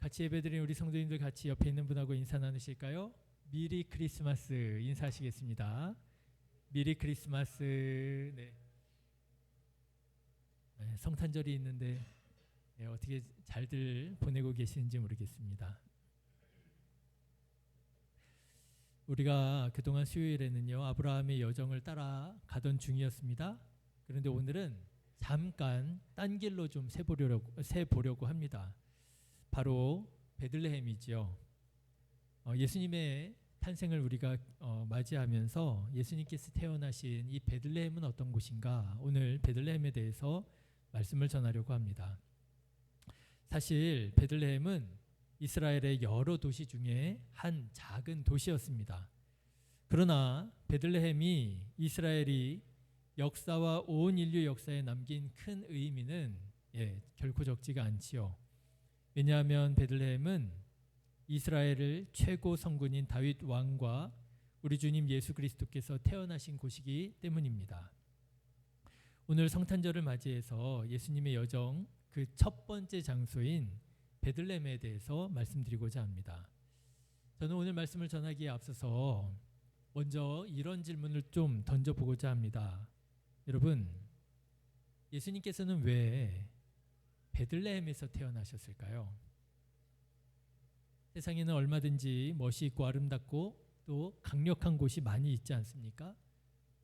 같이 예배드린 우리 성도님들 같이 옆에 있는 분하고 인사 나누실까요? 미리 크리스마스 인사하시겠습니다. 미리 크리스마스. 네. 성탄절이 있는데 어떻게 잘들 보내고 계시는지 모르겠습니다. 우리가 그동안 수요일에는요 아브라함의 여정을 따라가던 중이었습니다. 그런데 오늘은 잠깐 딴 길로 좀 세보려고 합니다. 바로 베들레헴이지요. 예수님의 탄생을 우리가 맞이하면서 예수님께서 태어나신 이 베들레헴은 어떤 곳인가, 오늘 베들레헴에 대해서 말씀을 전하려고 합니다. 사실 베들레헴은 이스라엘의 여러 도시 중에 한 작은 도시였습니다. 그러나 베들레헴이 이스라엘이 역사와 온 인류 역사에 남긴 큰 의미는 결코 적지가 않지요. 왜냐하면 베들레헴은 이스라엘을 최고 성군인 다윗 왕과 우리 주님 예수 그리스도께서 태어나신 곳이기 때문입니다. 오늘 성탄절을 맞이해서 예수님의 여정 그 첫 번째 장소인 베들레헴에 대해서 말씀드리고자 합니다. 저는 오늘 말씀을 전하기에 앞서서 먼저 이런 질문을 좀 던져보고자 합니다. 여러분, 예수님께서는 왜 베들레헴에서 태어나셨을까요? 세상에는 얼마든지 멋있고 아름답고 또 강력한 곳이 많이 있지 않습니까?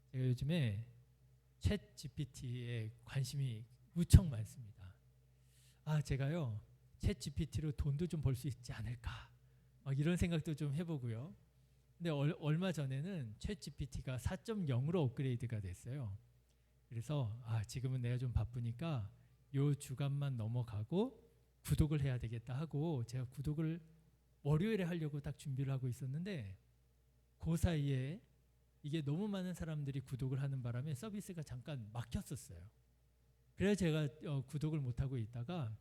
제가 요즘에 챗 GPT에 관심이 무척 많습니다. 제가요 챗 GPT로 돈도 좀 벌 수 있지 않을까 이런 생각도 좀 해보고요. 근데 얼마 전에는 챗 GPT가 4.0으로 업그레이드가 됐어요. 그래서 지금은 내가 좀 바쁘니까 요 주간만 넘어가고 구독을 해야 되겠다 하고 제가 구독을 월요일에 하려고 딱 준비를 하고 있었는데 그 사이에 이게 너무 많은 사람들이 구독을 하는 바람에 서비스가 잠깐 막혔었어요. 그래서 제가 구독을 못하고 있다가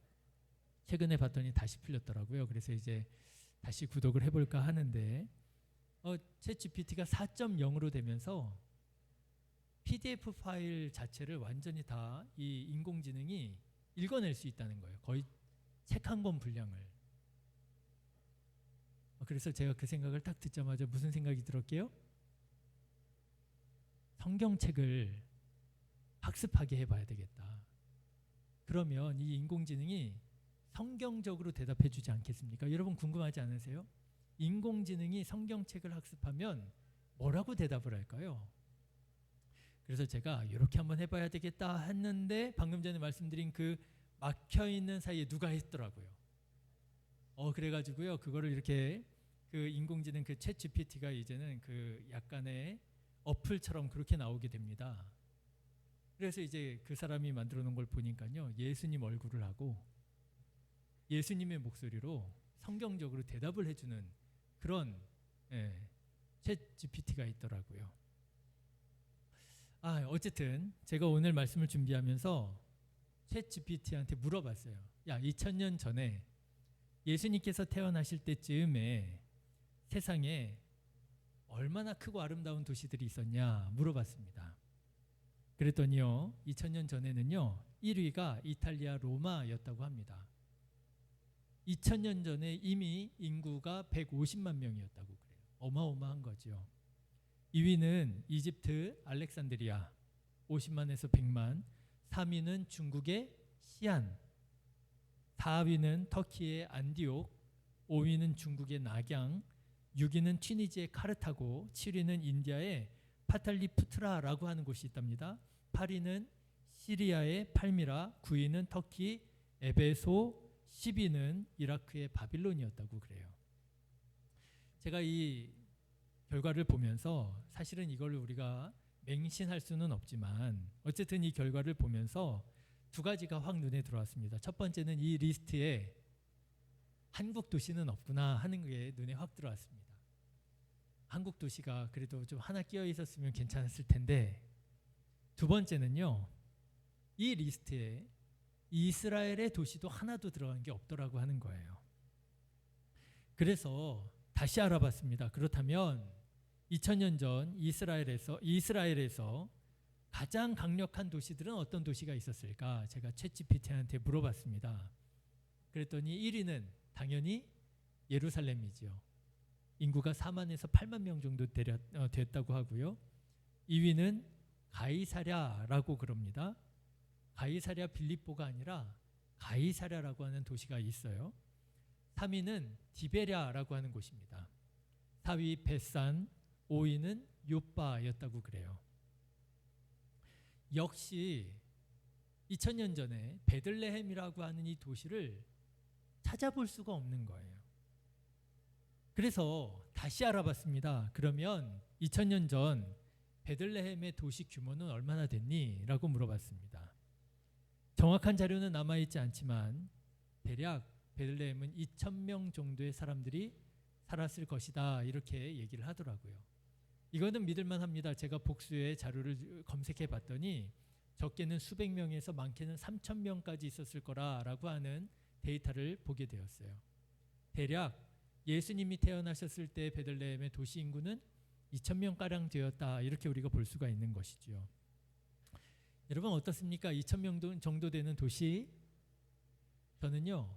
최근에 봤더니 다시 풀렸더라고요. 그래서 이제 다시 구독을 해볼까 하는데 챗 GPT가 4.0으로 되면서 PDF 파일 자체를 완전히 다 이 인공지능이 읽어낼 수 있다는 거예요. 거의 책 한 권 분량을. 그래서 제가 그 생각을 딱 듣자마자 무슨 생각이 들었게요? 성경책을 학습하게 해봐야 되겠다. 그러면 이 인공지능이 성경적으로 대답해 주지 않겠습니까? 여러분 궁금하지 않으세요? 인공지능이 성경책을 학습하면 뭐라고 대답을 할까요? 그래서 제가 이렇게 한번 해봐야 되겠다 했는데 방금 전에 말씀드린 그 막혀있는 사이에 누가 했더라고요. 그래가지고요 그거를 이렇게 그 인공지능 그 챗 GPT가 이제는 그 약간의 어플처럼 그렇게 나오게 됩니다. 그래서 이제 그 사람이 만들어 놓은 걸 보니까요 예수님 얼굴을 하고 예수님의 목소리로 성경적으로 대답을 해주는 그런 챗 GPT가 있더라고요. 어쨌든 제가 오늘 말씀을 준비하면서 챗 GPT한테 물어봤어요. 2000년 전에 예수님께서 태어나실 때쯤에 세상에 얼마나 크고 아름다운 도시들이 있었냐 물어봤습니다. 그랬더니요 2000년 전에는요 1위가 이탈리아 로마였다고 합니다. 2000년 전에 이미 인구가 150만 명이었다고 그래요. 어마어마한 거죠. 2위는 이집트 알렉산드리아 50만에서 100만, 3위는 중국의 시안, 4위는 터키의 안디옥, 5위는 중국의 낙양, 6위는 튀니지의 카르타고, 7위는 인디아의 파탈리푸트라라고 하는 곳이 있답니다. 8위는 시리아의 팔미라, 9위는 터키 에베소, 10위는 이라크의 바빌론이었다고 그래요. 제가 이 결과를 보면서 사실은 이걸 우리가 맹신할 수는 없지만 어쨌든 이 결과를 보면서 두 가지가 확 눈에 들어왔습니다. 첫 번째는 이 리스트에 한국 도시는 없구나 하는 게 눈에 확 들어왔습니다. 한국 도시가 그래도 좀 하나 끼어 있었으면 괜찮았을 텐데, 두 번째는요 이 리스트에 이스라엘의 도시도 하나도 들어간 게 없더라고 하는 거예요. 그래서 다시 알아봤습니다. 그렇다면 2000년 전 이스라엘에서 가장 강력한 도시들은 어떤 도시가 있었을까? 제가 챗GPT한테 물어봤습니다. 그랬더니 1위는 당연히 예루살렘이지요. 인구가 4만에서 8만 명 정도 됐다고 하고요. 2위는 가이사랴라고 그럽니다. 가이사랴 빌립보가 아니라 가이사랴라고 하는 도시가 있어요. 3위는 디베랴라고 하는 곳입니다. 4위 베산, 5위는 요빠였다고 그래요. 역시 2000년 전에 베들레헴이라고 하는 이 도시를 찾아볼 수가 없는 거예요. 그래서 다시 알아봤습니다. 그러면 2000년 전 베들레헴의 도시 규모는 얼마나 됐니? 라고 물어봤습니다. 정확한 자료는 남아있지 않지만 대략 베들레헴은 2000명 정도의 사람들이 살았을 것이다, 이렇게 얘기를 하더라고요. 이거는 믿을만 합니다. 제가 복수의 자료를 검색해 봤더니 적게는 수백 명에서 많게는 3000명까지 있었을 거라고 하는 데이터를 보게 되었어요. 대략 예수님이 태어나셨을 때 베들레헴의 도시 인구는 2000명가량 되었다, 이렇게 우리가 볼 수가 있는 것이죠. 여러분 어떻습니까? 2000명 정도 되는 도시, 저는요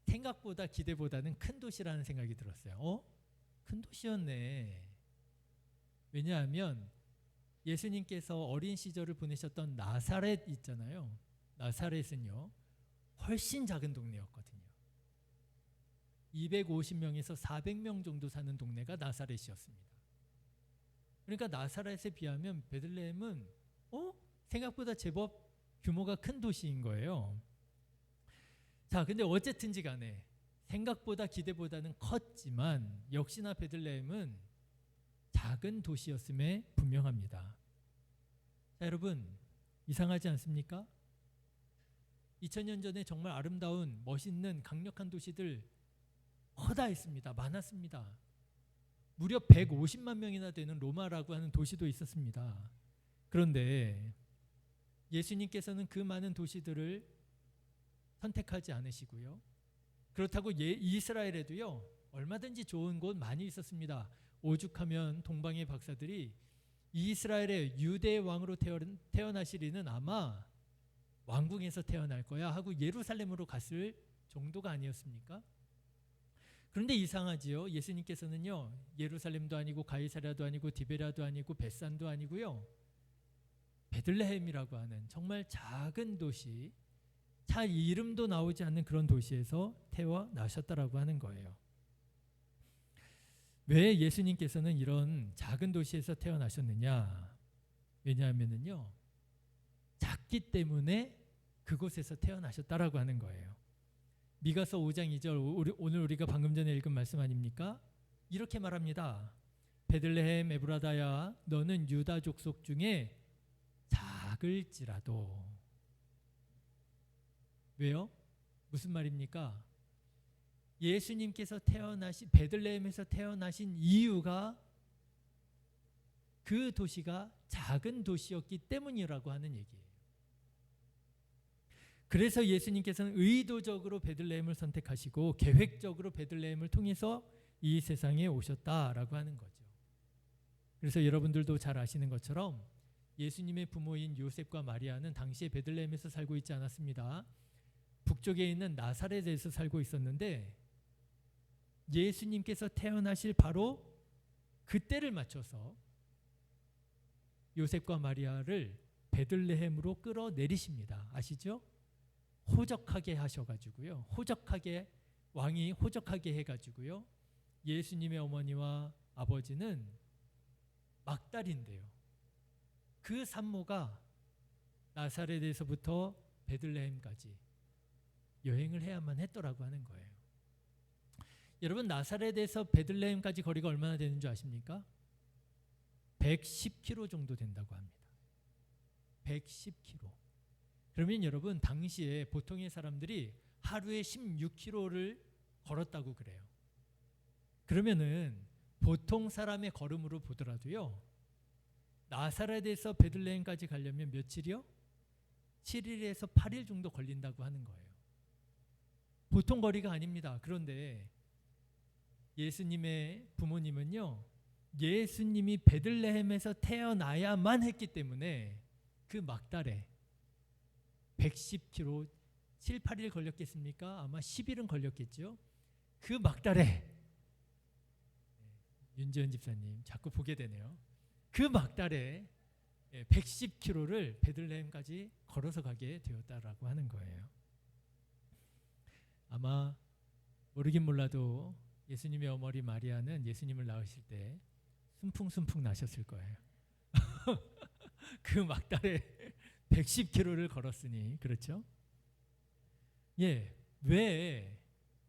생각보다 기대보다는 큰 도시라는 생각이 들었어요. 큰 도시였네. 왜냐하면 예수님께서 어린 시절을 보내셨던 나사렛 있잖아요. 나사렛은요 훨씬 작은 동네였거든요. 250명에서 400명 정도 사는 동네가 나사렛이었습니다. 그러니까 나사렛에 비하면 베들레헴은 생각보다 제법 규모가 큰 도시인 거예요. 자, 근데 어쨌든지 간에 생각보다 기대보다는 컸지만 역시나 베들레헴은 작은 도시였음에 분명합니다. 자, 여러분 이상하지 않습니까? 2000년 전에 정말 아름다운 멋있는 강력한 도시들 허다했습니다. 많았습니다. 무려 150만 명이나 되는 로마라고 하는 도시도 있었습니다. 그런데 예수님께서는 그 많은 도시들을 선택하지 않으시고요. 그렇다고 이스라엘에도요 얼마든지 좋은 곳 많이 있었습니다. 오죽하면 동방의 박사들이 이스라엘의 유대의 왕으로 태어나실 이는 아마 왕궁에서 태어날 거야 하고 예루살렘으로 갔을 정도가 아니었습니까? 그런데 이상하지요. 예수님께서는요 예루살렘도 아니고 가이사랴도 아니고 디베랴도 아니고 벳산도 아니고요 베들레헴이라고 하는 정말 작은 도시, 잘 이름도 나오지 않는 그런 도시에서 태어나셨다라고 하는 거예요. 왜 예수님께서는 이런 작은 도시에서 태어나셨느냐? 왜냐하면은요 작기 때문에 그곳에서 태어나셨다라고 하는 거예요. 미가서 5장 2절 오늘 우리가 방금 전에 읽은 말씀 아닙니까? 이렇게 말합니다. 베들레헴 에브라다야 너는 유다 족속 중에 작을지라도. 왜요? 무슨 말입니까? 예수님께서 베들레헴에서 태어나신 이유가 그 도시가 작은 도시였기 때문이라고 하는 얘기예요. 그래서 예수님께서는 의도적으로 베들레헴을 선택하시고 계획적으로 베들레헴을 통해서 이 세상에 오셨다라고 하는 거죠. 그래서 여러분들도 잘 아시는 것처럼 예수님의 부모인 요셉과 마리아는 당시에 베들레헴에서 살고 있지 않았습니다. 북쪽에 있는 나사렛에서 살고 있었는데 예수님께서 태어나실 바로 그때를 맞춰서 요셉과 마리아를 베들레헴으로 끌어내리십니다. 아시죠? 호적하게 하셔가지고요. 왕이 호적하게 해가지고요. 예수님의 어머니와 아버지는 막달인데요. 그 산모가 나사렛에서부터 베들레헴까지 여행을 해야만 했더라고 하는 거예요. 여러분 나사렛에서 베들레헴까지 거리가 얼마나 되는 줄 아십니까? 110km 정도 된다고 합니다. 110km. 그러면 여러분 당시에 보통의 사람들이 하루에 16km를 걸었다고 그래요. 그러면은 보통 사람의 걸음으로 보더라도요. 나사렛에서 베들레헴까지 가려면 며칠이요? 7일에서 8일 정도 걸린다고 하는 거예요. 보통 거리가 아닙니다. 그런데 예수님의 부모님은요. 예수님이 베들레헴에서 태어나야만 했기 때문에 그 막달에 110km 7, 8일 걸렸겠습니까? 아마 10일은 걸렸겠죠. 그 막달에 윤지연 집사님 자꾸 보게 되네요. 그 막달에 110km를 베들레헴까지 걸어서 가게 되었다라고 하는 거예요. 아마 모르긴 몰라도 예수님의 어머니 마리아는 예수님을 낳으실 때 순풍순풍 나셨을 거예요. 그 막달에 110km를 걸었으니 그렇죠? 예, 왜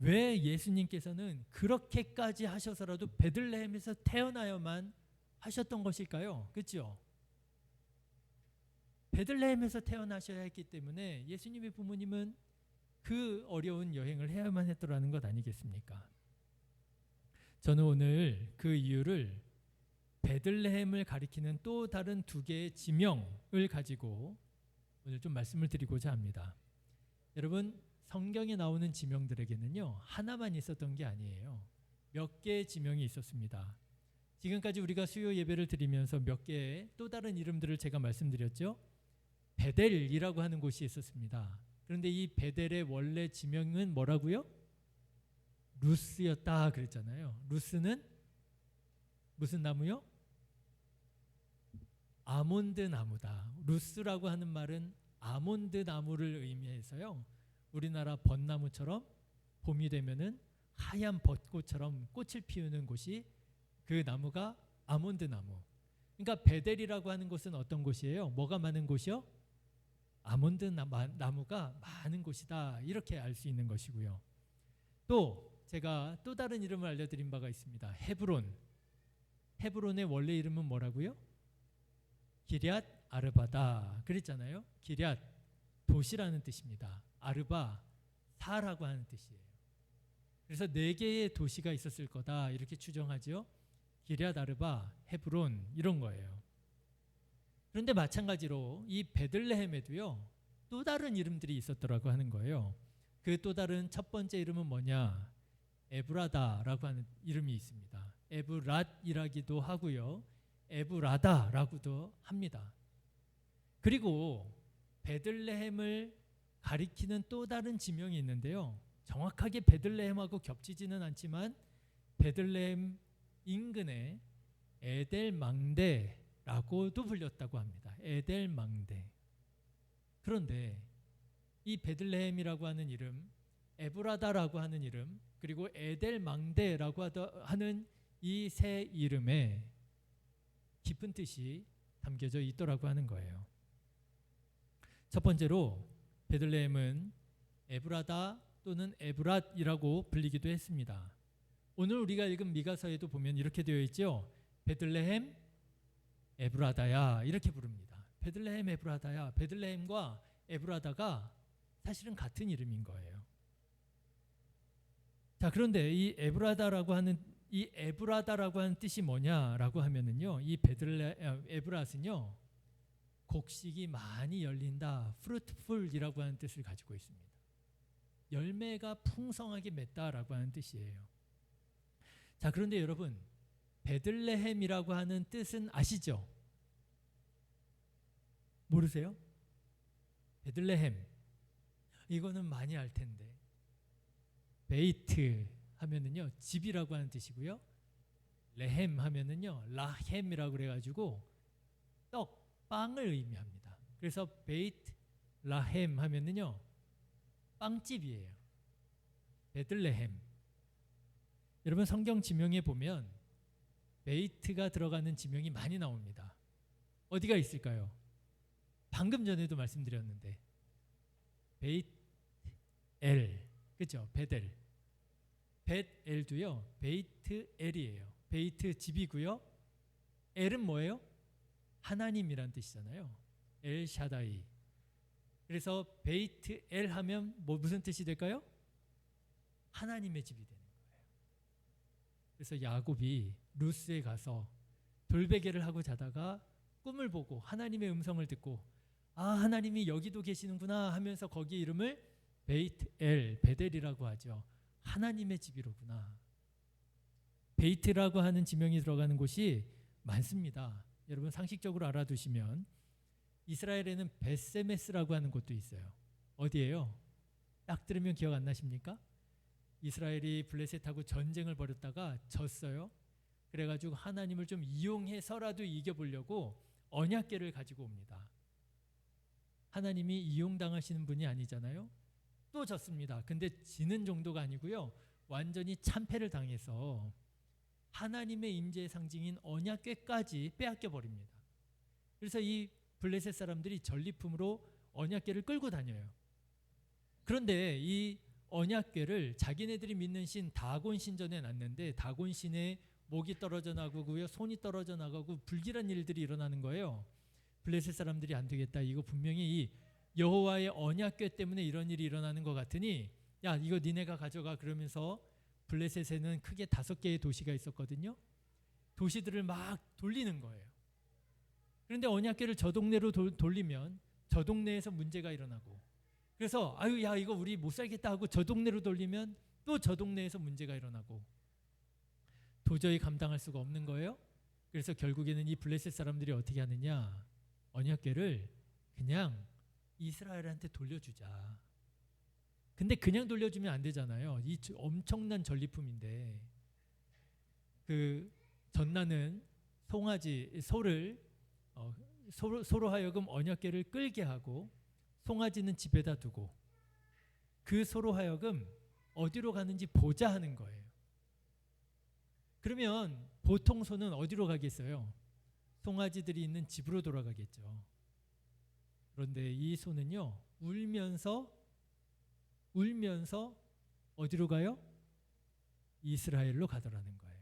예수님께서는 그렇게까지 하셔서라도 베들레헴에서 태어나야만 하셨던 것일까요? 그렇죠? 베들레헴에서 태어나셔야 했기 때문에 예수님의 부모님은 그 어려운 여행을 해야만 했더라는 것 아니겠습니까? 저는 오늘 그 이유를 베들레헴을 가리키는 또 다른 두 개의 지명을 가지고 오늘 좀 말씀을 드리고자 합니다. 여러분, 성경에 나오는 지명들에게는요, 하나만 있었던 게 아니에요. 몇 개의 지명이 있었습니다. 지금까지 우리가 수요 예배를 드리면서 몇 개의 또 다른 이름들을 제가 말씀드렸죠. 베델이라고 하는 곳이 있었습니다. 그런데 이 베델의 원래 지명은 뭐라고요? 루스였다 그랬잖아요. 루스는 무슨 나무요? 아몬드 나무다. 루스라고 하는 말은 아몬드 나무를 의미해서요. 우리나라 벚나무처럼 봄이 되면은 하얀 벚꽃처럼 꽃을 피우는 곳이 그 나무가 아몬드 나무. 그러니까 베델이라고 하는 곳은 어떤 곳이에요? 뭐가 많은 곳이요? 아몬드 나무가 많은 곳이다. 이렇게 알 수 있는 것이고요. 또 제가 또 다른 이름을 알려드린 바가 있습니다. 헤브론. 헤브론의 원래 이름은 뭐라고요? 기럇 아르바다 그랬잖아요. 기럇 도시라는 뜻입니다. 아르바 사라고 하는 뜻이에요. 그래서 4개의 도시가 있었을 거다 이렇게 추정하죠. 기럇 아르바, 헤브론 이런 거예요. 그런데 마찬가지로 이 베들레헴에도요 또 다른 이름들이 있었더라고 하는 거예요. 그 또 다른 첫 번째 이름은 뭐냐? 에브라다라고 하는 이름이 있습니다. 에브랏이라기도 하고요. 에브라다라고도 합니다. 그리고 베들레헴을 가리키는 또 다른 지명이 있는데요. 정확하게 베들레헴하고 겹치지는 않지만 베들레헴 인근의 에델망대라고도 불렸다고 합니다. 에델망대. 그런데 이 베들레헴이라고 하는 이름, 에브라다라고 하는 이름, 그리고 에델망대라고 하는 이 세 이름에 깊은 뜻이 담겨져 있더라고 하는 거예요. 첫 번째로 베들레헴은 에브라다 또는 에브랏이라고 불리기도 했습니다. 오늘 우리가 읽은 미가서에도 보면 이렇게 되어 있죠. 베들레헴 에브라다야 이렇게 부릅니다. 베들레헴 에브라다야. 베들레헴과 에브라다가 사실은 같은 이름인 거예요. 자, 그런데 이 에브라다라고 하는 뜻이 뭐냐라고 하면은요, 이 에브랏은요, 곡식이 많이 열린다, fruitful이라고 하는 뜻을 가지고 있습니다. 열매가 풍성하게 맺다라고 하는 뜻이에요. 자, 그런데 여러분, 베들레헴이라고 하는 뜻은 아시죠? 모르세요? 베들레헴. 이거는 많이 알 텐데. 베이트 하면은요 집이라고 하는 뜻이고요. 레헴 하면은요 라햄이라고 그래가지고 떡, 빵을 의미합니다. 그래서 베이트 라햄 하면은요 빵집이에요. 베들레헴. 여러분 성경 지명에 보면 베이트가 들어가는 지명이 많이 나옵니다. 어디가 있을까요? 방금 전에도 말씀드렸는데 베이트 엘, 그렇죠? 베델. 벳엘도요 베이트 엘이에요. 베이트 집이고요. 엘은 뭐예요? 하나님이란 뜻이잖아요. 엘 샤다이. 그래서 베이트 엘 하면 무슨 뜻이 될까요? 하나님의 집이 되는 거예요. 그래서 야곱이 루스에 가서 돌베개를 하고 자다가 꿈을 보고 하나님의 음성을 듣고 아, 하나님이 여기도 계시는구나 하면서 거기 이름을 베이트 엘, 베델이라고 하죠. 하나님의 집이로구나. 베이트라고 하는 지명이 들어가는 곳이 많습니다. 여러분 상식적으로 알아두시면 이스라엘에는 베세메스라고 하는 곳도 있어요. 어디예요? 딱 들으면 기억 안 나십니까? 이스라엘이 블레셋하고 전쟁을 벌였다가 졌어요. 그래가지고 하나님을 좀 이용해서라도 이겨보려고 언약궤를 가지고 옵니다. 하나님이 이용당하시는 분이 아니잖아요. 또 졌습니다. 근데 지는 정도가 아니고요. 완전히 참패를 당해서 하나님의 임재의 상징인 언약궤까지 빼앗겨 버립니다. 그래서 이 블레셋 사람들이 전리품으로 언약궤를 끌고 다녀요. 그런데 이 언약궤를 자기네들이 믿는 신 다곤 신전에 놨는데 다곤 신의 목이 떨어져 나가고요, 손이 떨어져 나가고 불길한 일들이 일어나는 거예요. 블레셋 사람들이 안 되겠다. 이거 분명히 이 여호와의 언약궤 때문에 이런 일이 일어나는 것 같으니 야, 이거 니네가 가져가. 그러면서 블레셋에는 크게 5개의 도시가 있었거든요. 도시들을 막 돌리는 거예요. 그런데 언약궤를 저 동네로 돌리면 저 동네에서 문제가 일어나고, 그래서 아유 야 이거 우리 못 살겠다 하고 저 동네로 돌리면 또 저 동네에서 문제가 일어나고 도저히 감당할 수가 없는 거예요. 그래서 결국에는 이 블레셋 사람들이 어떻게 하느냐, 언약궤를 그냥 이스라엘한테 돌려주자. 근데 그냥 돌려주면 안 되잖아요. 이 엄청난 전리품인데 그 전나는 송아지 소를 소로 하여금 언약궤를 끌게 하고 송아지는 집에다 두고 그 소로 하여금 어디로 가는지 보자 하는 거예요. 그러면 보통 소는 어디로 가겠어요? 송아지들이 있는 집으로 돌아가겠죠. 그런데 이 소는요, 울면서 어디로 가요? 이스라엘로 가더라는 거예요.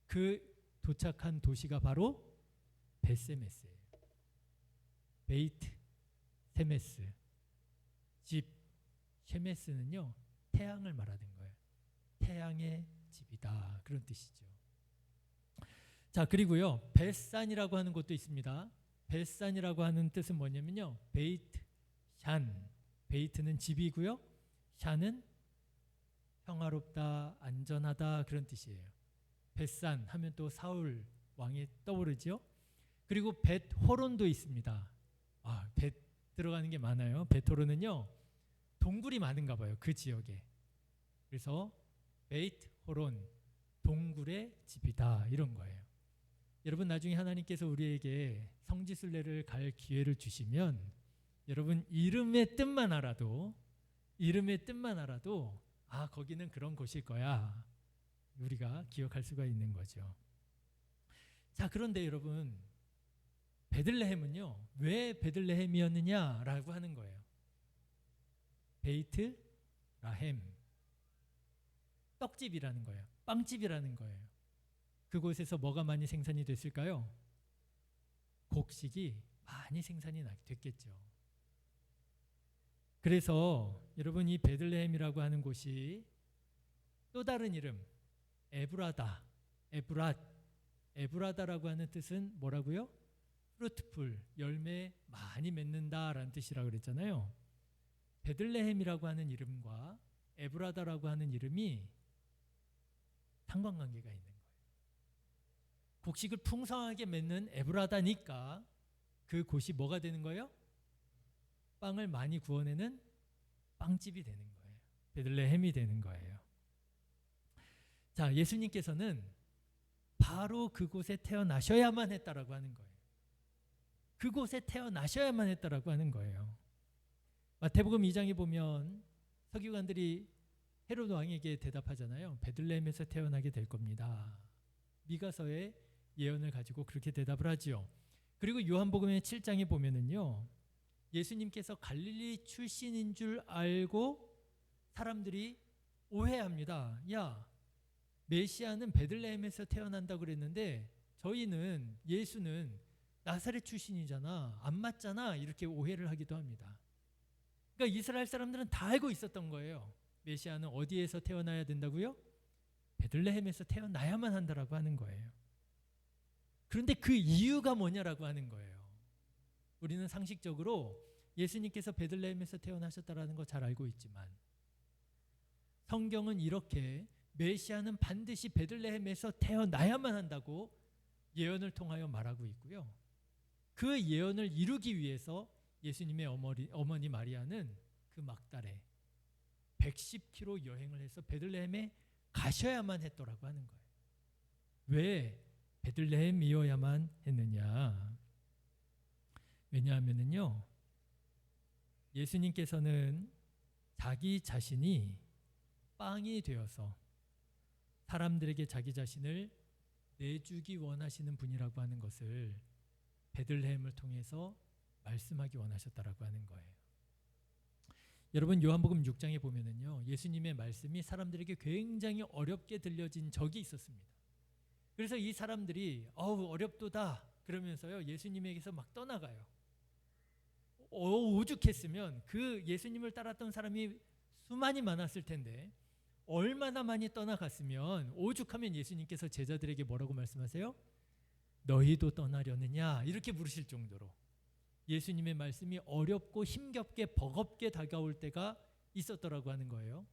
그 도착한 도시가 바로 벳세메스예요. 베이트 세메스, 집. 셰메스는요, 태양을 말하는 거예요. 태양의 집이다, 그런 뜻이죠. 자, 그리고요 벳산이라고 하는 곳도 있습니다. 벳산이라고 하는 뜻은 뭐냐면요, 베이트 샨. 베이트는 집이고요, 샨은 평화롭다, 안전하다, 그런 뜻이에요. 벳산 하면 또 사울 왕이 떠오르죠. 그리고 벳호론도 있습니다. 벳 들어가는 게 많아요. 벳호론은요 동굴이 많은가 봐요, 그 지역에. 그래서 베이트 호론, 동굴의 집이다, 이런 거예요. 여러분, 나중에 하나님께서 우리에게 성지순례를 갈 기회를 주시면 여러분 이름의 뜻만 알아도 거기는 그런 곳일 거야, 우리가 기억할 수가 있는 거죠. 자, 그런데 여러분, 베들레헴은요 왜 베들레헴이었느냐라고 하는 거예요. 베이트 라헴, 떡집이라는 거예요. 빵집이라는 거예요. 그곳에서 뭐가 많이 생산이 됐을까요? 곡식이 많이 생산이 됐겠죠. 그래서 여러분, 이 베들레헴이라고 하는 곳이 또 다른 이름 에브라다라고 하는 뜻은 뭐라고요? 프루트풀, 열매 많이 맺는다라는 뜻이라고 그랬잖아요. 베들레헴이라고 하는 이름과 에브라다라고 하는 이름이 상관관계가 있는 거예요. 곡식을 풍성하게 맺는 에브라다니까 그 곳이 뭐가 되는 거예요? 빵을 많이 구워내는 빵집이 되는 거예요. 베들레헴이 되는 거예요. 자, 예수님께서는 바로 그곳에 태어나셔야만 했다라고 하는 거예요. 그곳에 태어나셔야만 했다라고 하는 거예요. 마태복음 2장에 보면 서기관들이 헤롯 왕에게 대답하잖아요. 베들레헴에서 태어나게 될 겁니다. 미가서의 예언을 가지고 그렇게 대답을 하지요. 그리고 요한복음의 7장에 보면은요, 예수님께서 갈릴리 출신인 줄 알고 사람들이 오해합니다. 야, 메시아는 베들레헴에서 태어난다고 그랬는데 저희는 예수는 나사렛 출신이잖아, 안 맞잖아, 이렇게 오해를 하기도 합니다. 그러니까 이스라엘 사람들은 다 알고 있었던 거예요. 메시아는 어디에서 태어나야 된다고요? 베들레헴에서 태어나야만 한다라고 하는 거예요. 그런데 그 이유가 뭐냐라고 하는 거예요. 우리는 상식적으로 예수님께서 베들레헴에서 태어나셨다라는 거 잘 알고 있지만 성경은 이렇게 메시아는 반드시 베들레헴에서 태어나야만 한다고 예언을 통하여 말하고 있고요. 그 예언을 이루기 위해서 예수님의 어머니 마리아는 그 막달에 110km 여행을 해서 베들레헴에 가셔야만 했더라고 하는 거예요. 왜 베들레헴이어야만 했느냐? 왜냐하면은요, 예수님께서는 자기 자신이 빵이 되어서 사람들에게 자기 자신을 내주기 원하시는 분이라고 하는 것을 베들레헴을 통해서 말씀하기 원하셨다라고 하는 거예요. 여러분, 요한복음 6장에 보면은요, 예수님의 말씀이 사람들에게 굉장히 어렵게 들려진 적이 있었습니다. 그래서 이 사람들이 어렵도다 그러면서요, 예수님에게서 막 떠나가요. 오죽했으면 그 예수님을 따랐던 사람이 수많이 많았을 텐데 얼마나 많이 떠나갔으면, 오죽하면 예수님께서 제자들에게 뭐라고 말씀하세요? 너희도 떠나려느냐? 이렇게 물으실 정도로 예수님의 말씀이 어렵고 힘겹게 버겁게 다가올 때가 있었더라고 하는 거예요.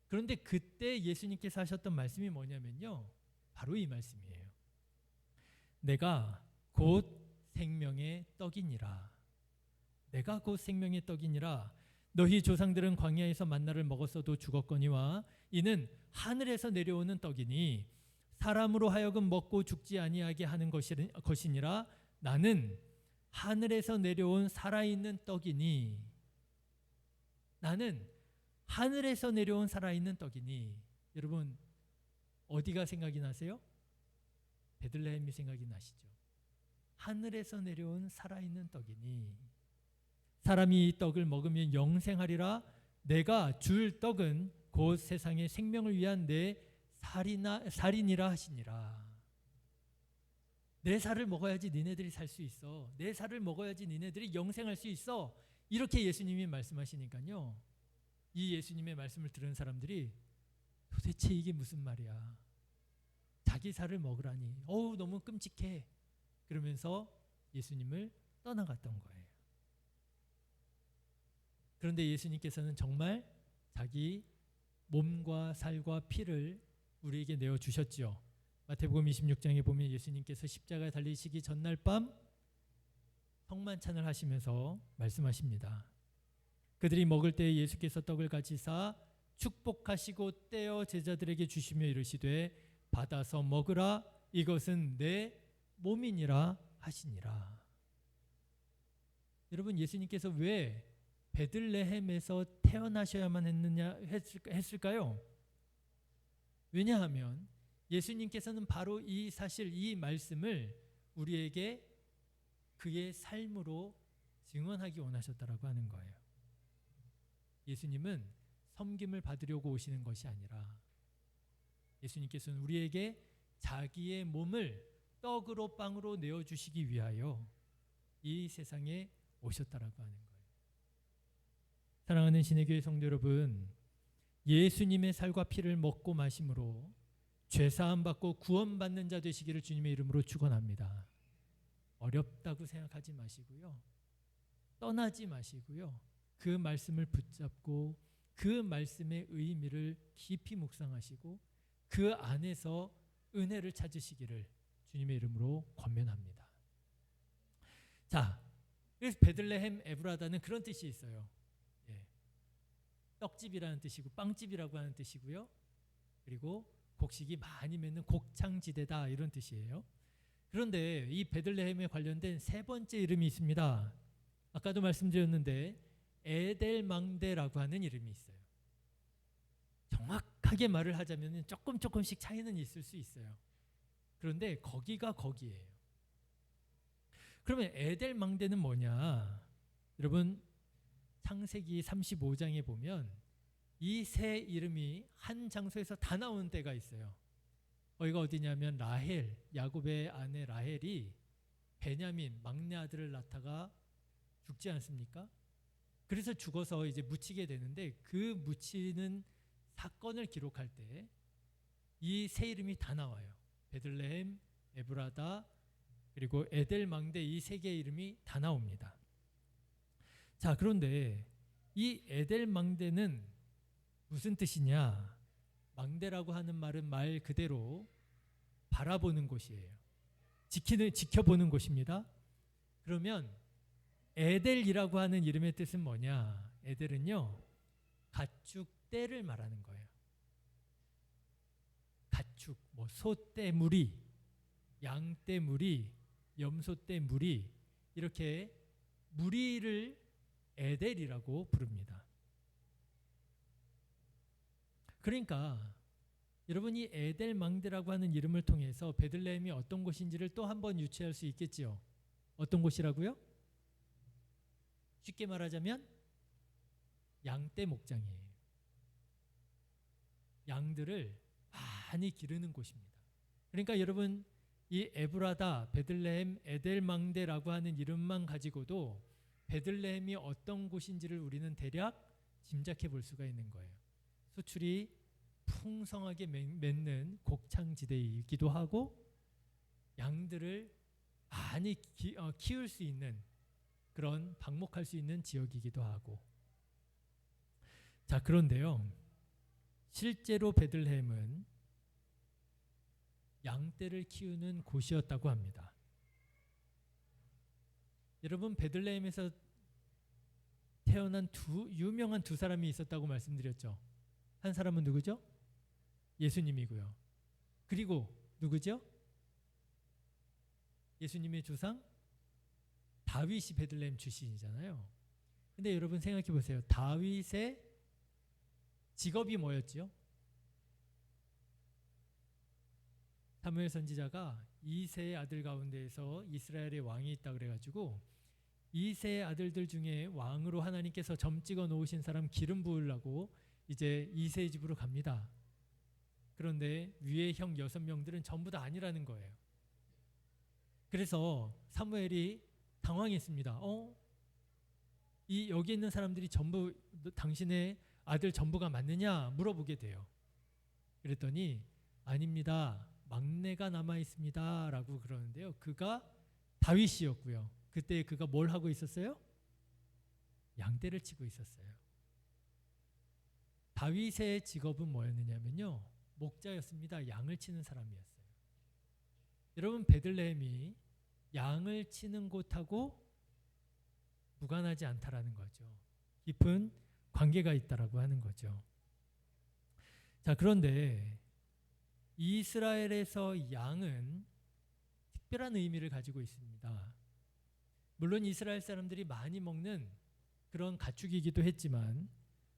그런데 그때 예수님께서 하셨던 말씀이 뭐냐면요, 바로 이 말씀이에요. 내가 곧 생명의 떡이니라. 내가 곧 생명의 떡이니라. 너희 조상들은 광야에서 만나를 먹었어도 죽었거니와 이는 하늘에서 내려오는 떡이니 사람으로 하여금 먹고 죽지 아니하게 하는 것이니라. 나는 하늘에서 내려온 살아있는 떡이니. 나는 하늘에서 내려온 살아있는 떡이니. 여러분, 어디가 생각이 나세요? 베들레헴이 생각이 나시죠? 하늘에서 내려온 살아있는 떡이니 사람이 이 떡을 먹으면 영생하리라. 내가 줄 떡은 곧 세상의 생명을 위한 내 살이니라 하시니라. 내 살을 먹어야지 니네들이 살 수 있어. 내 살을 먹어야지 니네들이 영생할 수 있어. 이렇게 예수님이 말씀하시니까요, 이 예수님의 말씀을 들은 사람들이 도대체 이게 무슨 말이야? 자기 살을 먹으라니. 너무 끔찍해. 그러면서 예수님을 떠나갔던 거예요. 그런데 예수님께서는 정말 자기 몸과 살과 피를 우리에게 내어주셨죠. 마태복음 26장에 보면 예수님께서 십자가에 달리시기 전날 밤 성만찬을 하시면서 말씀하십니다. 그들이 먹을 때에 예수께서 떡을 가지사 축복하시고 떼어 제자들에게 주시며 이르시되 받아서 먹으라. 이것은 내 몸이니라 하시니라. 여러분, 예수님께서 왜 베들레헴에서 태어나셔야만 했을까요? 왜냐하면 예수님께서는 바로 이 사실, 이 말씀을 우리에게 그의 삶으로 증언하기 원하셨다라고 하는 거예요. 예수님은 섬김을 받으려고 오시는 것이 아니라 예수님께서는 우리에게 자기의 몸을 떡으로 빵으로 내어주시기 위하여 이 세상에 오셨다라고 하는 거예요. 사랑하는 신의교회 성도 여러분, 예수님의 살과 피를 먹고 마심으로 죄사함 받고 구원받는 자 되시기를 주님의 이름으로 축원합니다. 어렵다고 생각하지 마시고요, 떠나지 마시고요, 그 말씀을 붙잡고 그 말씀의 의미를 깊이 묵상하시고 그 안에서 은혜를 찾으시기를 주님의 이름으로 권면합니다. 자, 그래서 베들레헴 에브라다는 그런 뜻이 있어요. 떡집이라는 뜻이고 빵집이라고 하는 뜻이고요. 그리고 곡식이 많이 맺는 곡창지대다, 이런 뜻이에요. 그런데 이 베들레헴에 관련된 세 번째 이름이 있습니다. 아까도 말씀드렸는데 에델망대라고 하는 이름이 있어요. 정확하게 말을 하자면 조금씩 차이는 있을 수 있어요. 그런데 거기가 거기예요. 그러면 에델망대는 뭐냐? 여러분, 창세기 35장에 보면 이 세 이름이 한 장소에서 다 나오는 때가 있어요. 거기가 어디냐면 라헬, 야곱의 아내 라헬이 베냐민 막내 아들을 낳다가 죽지 않습니까? 그래서 죽어서 이제 묻히게 되는데 그 묻히는 사건을 기록할 때 이 세 이름이 다 나와요. 베들레헴, 에브라다, 그리고 에델망대, 이 세 개의 이름이 다 나옵니다. 자, 그런데 이 에델망대는 무슨 뜻이냐? 망대라고 하는 말은 말 그대로 바라보는 곳이에요. 지켜보는 곳입니다. 그러면 에델이라고 하는 이름의 뜻은 뭐냐? 에델은요, 가축 떼를 말하는 거예요. 가축, 뭐 소떼 무리, 양떼 무리, 염소떼 무리, 이렇게 무리를 에델이라고 부릅니다. 그러니까 여러분이 에델 망대라고 하는 이름을 통해서 베들레헴이 어떤 곳인지를 또 한번 유추할 수 있겠지요. 어떤 곳이라고요? 쉽게 말하자면 양떼 목장이에요. 양들을 많이 기르는 곳입니다. 그러니까 여러분 이 에브라다, 베들레헴, 에델 망대라고 하는 이름만 가지고도 베들레헴이 어떤 곳인지를 우리는 대략 짐작해 볼 수가 있는 거예요. 수출이 풍성하게 맺는 곡창지대이기도 하고 양들을 많이 키울 수 있는 그런 방목할 수 있는 지역이기도 하고. 자, 그런데요, 실제로 베들레헴은 양떼를 키우는 곳이었다고 합니다. 여러분, 베들레헴에서 태어난 유명한 두 사람이 있었다고 말씀드렸죠. 한 사람은 누구죠? 예수님이고요. 그리고 누구죠? 예수님의 조상 다윗이 베들레헴 출신이잖아요. 근데 여러분 생각해 보세요. 다윗의 직업이 뭐였지요? 사무엘 선지자가 이새의 아들 가운데에서 이스라엘의 왕이 있다 그래가지고 이새의 아들들 중에 왕으로 하나님께서 점 찍어 놓으신 사람 기름 부으려고 이제 이새의 집으로 갑니다. 그런데 위의 형 6명들은 전부 다 아니라는 거예요. 그래서 사무엘이 당황했습니다. 여기 있는 사람들이 전부 당신의 아들 전부가 맞느냐 물어보게 돼요. 그랬더니 아닙니다. 막내가 남아 있습니다. 라고 그러는데요. 그가 다윗이었고요. 그때 그가 뭘 하고 있었어요? 양떼를 치고 있었어요. 다윗의 직업은 뭐였느냐면요. 목자였습니다. 양을 치는 사람이었어요. 여러분, 베들레헴이 양을 치는 곳하고 무관하지 않다라는 거죠. 깊은 관계가 있다라고 하는 거죠. 자, 그런데 이스라엘에서 양은 특별한 의미를 가지고 있습니다. 물론 이스라엘 사람들이 많이 먹는 그런 가축이기도 했지만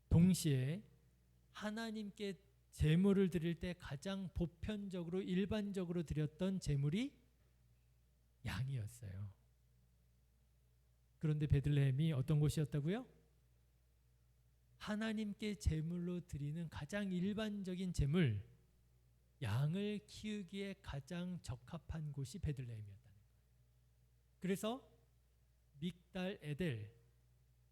동시에 하나님께 제물을 드릴 때 가장 보편적으로 일반적으로 드렸던 제물이 양이었어요. 그런데 베들레헴이 어떤 곳이었다고요? 하나님께 제물로 드리는 가장 일반적인 제물, 양을 키우기에 가장 적합한 곳이 베들레헴이었다는 거예요. 그래서 믹달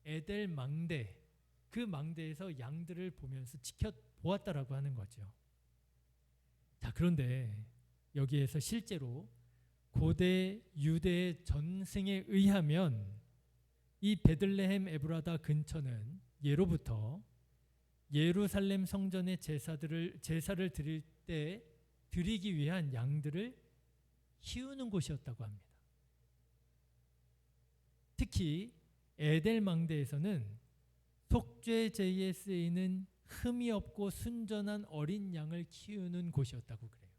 에델 망대, 그 망대에서 양들을 보면서 지켜보았다라고 하는 거죠. 자, 그런데 여기에서 실제로 고대 유대의 전승에 의하면 이 베들레헴 에브라다 근처는 예로부터 예루살렘 성전의 제사를 드릴 때 드리기 위한 양들을 키우는 곳이었다고 합니다. 특히 에델 망대에서는 속죄 제의에 쓰이는 흠이 없고 순전한 어린 양을 키우는 곳이었다고 그래요.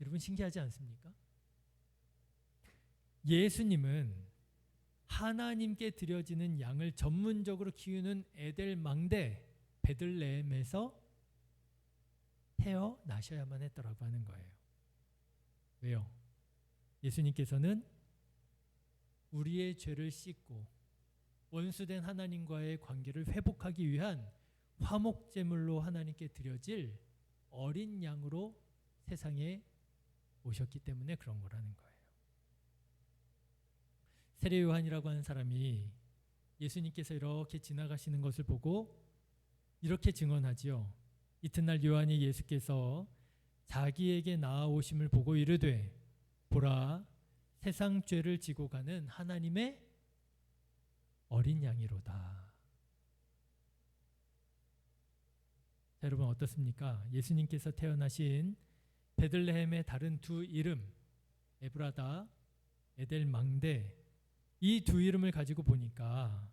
여러분 신기하지 않습니까? 예수님은 하나님께 드려지는 양을 전문적으로 키우는 에델 망대 베들레헴에서 태어나셔야만 했더라고 하는 거예요. 왜요? 예수님께서는 우리의 죄를 씻고 원수된 하나님과의 관계를 회복하기 위한 화목제물로 하나님께 드려질 어린 양으로 세상에 오셨기 때문에 그런 거라는 거예요. 세례 요한이라고 하는 사람이 예수님께서 이렇게 지나가시는 것을 보고 이렇게 증언하지요. 이튿날 요한이 예수께서 자기에게 나아오심을 보고 이르되 보라, 세상 죄를 지고 가는 하나님의 어린 양이로다. 자, 여러분 어떻습니까? 예수님께서 태어나신 베들레헴의 다른 두 이름 에브라다, 에델 망대, 이 두 이름을 가지고 보니까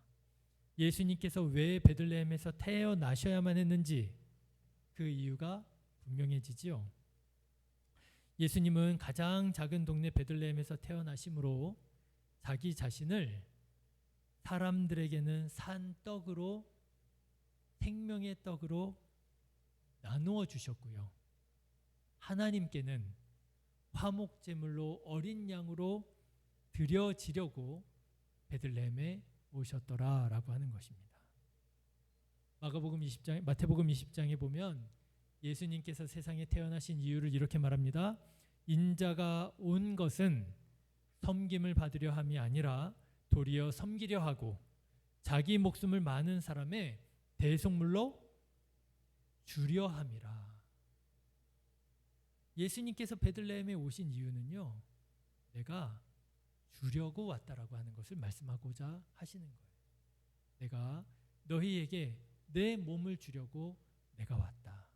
예수님께서 왜 베들레헴에서 태어나셔야만 했는지 그 이유가 분명해지지요. 예수님은 가장 작은 동네 베들레헴에서 태어나심으로 자기 자신을 사람들에게는 산 떡으로, 생명의 떡으로 나누어 주셨고요. 하나님께는 화목제물로 어린 양으로 드려지려고 베들레헴에 오셨더라라고 하는 것입니다. 마태복음 20장에 보면 예수님께서 세상에 태어나신 이유를 이렇게 말합니다. 인자가 온 것은 섬김을 받으려 함이 아니라 도리어 섬기려 하고 자기 목숨을 많은 사람의 대속물로 주려 함이라. 예수님께서 베들레헴에 오신 이유는요, 내가 주려고 왔다라고 하는 것을 말씀하고자 하시는 거예요. 내가 너희에게 내 몸을 주려고 내가 왔다.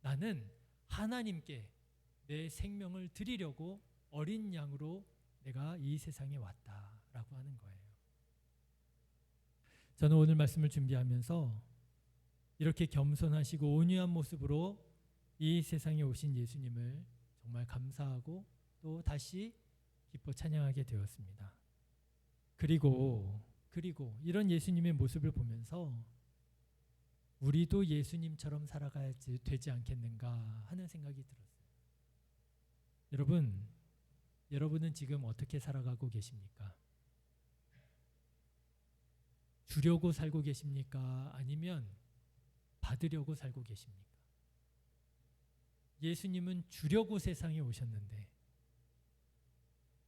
나는 하나님께 내 생명을 드리려고 어린 양으로 내가 이 세상에 왔다라고 하는 거예요. 저는 오늘 말씀을 준비하면서 이렇게 겸손하시고 온유한 모습으로 이 세상에 오신 예수님을 정말 감사하고 또 다시 기뻐 찬양하게 되었습니다. 그리고 이런 예수님의 모습을 보면서 우리도 예수님처럼 살아가야지 되지 않겠는가 하는 생각이 들었어요. 여러분은 지금 어떻게 살아가고 계십니까? 주려고 살고 계십니까? 아니면 받으려고 살고 계십니까? 예수님은 주려고 세상에 오셨는데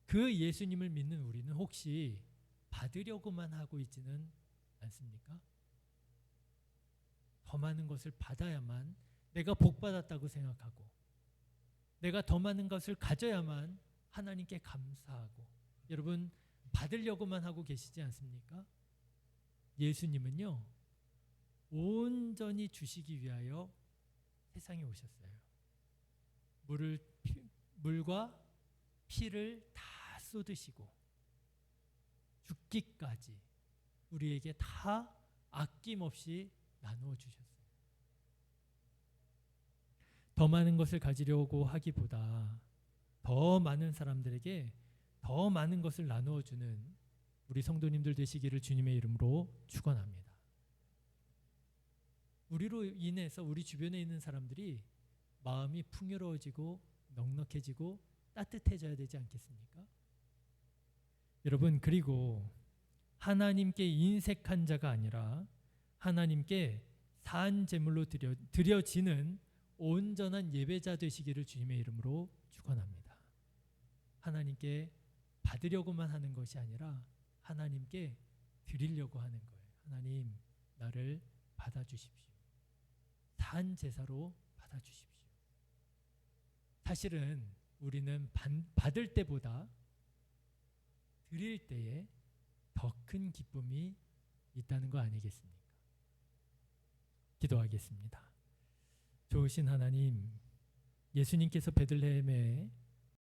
그 예수님을 믿는 우리는 혹시 받으려고만 하고 있지는 않습니까? 더 많은 것을 받아야만 내가 복받았다고 생각하고 내가 더 많은 것을 가져야만 하나님께 감사하고, 여러분 받으려고만 하고 계시지 않습니까? 예수님은요, 온전히 주시기 위하여 세상에 오셨어요. 물과 피를 다 쏟으시고 죽기까지 우리에게 다 아낌없이 나누어 주셨어요. 더 많은 것을 가지려고 하기보다 더 많은 사람들에게 더 많은 것을 나누어 주는 우리 성도님들 되시기를 주님의 이름으로 축원합니다. 우리로 인해서 우리 주변에 있는 사람들이 마음이 풍요로워지고 넉넉해지고 따뜻해져야 되지 않겠습니까? 여러분, 그리고 하나님께 인색한 자가 아니라 하나님께 산 제물로 드려지는 온전한 예배자 되시기를 주님의 이름으로 축원합니다. 하나님께 받으려고만 하는 것이 아니라 하나님께 드리려고 하는 거예요. 하나님, 나를 받아주십시오. 산 제사로 받아주십시오. 사실은 우리는 받을 때보다 드릴 때에 더 큰 기쁨이 있다는 거 아니겠습니까? 기도하겠습니다. 좋으신 하나님, 예수님께서 베들레헴에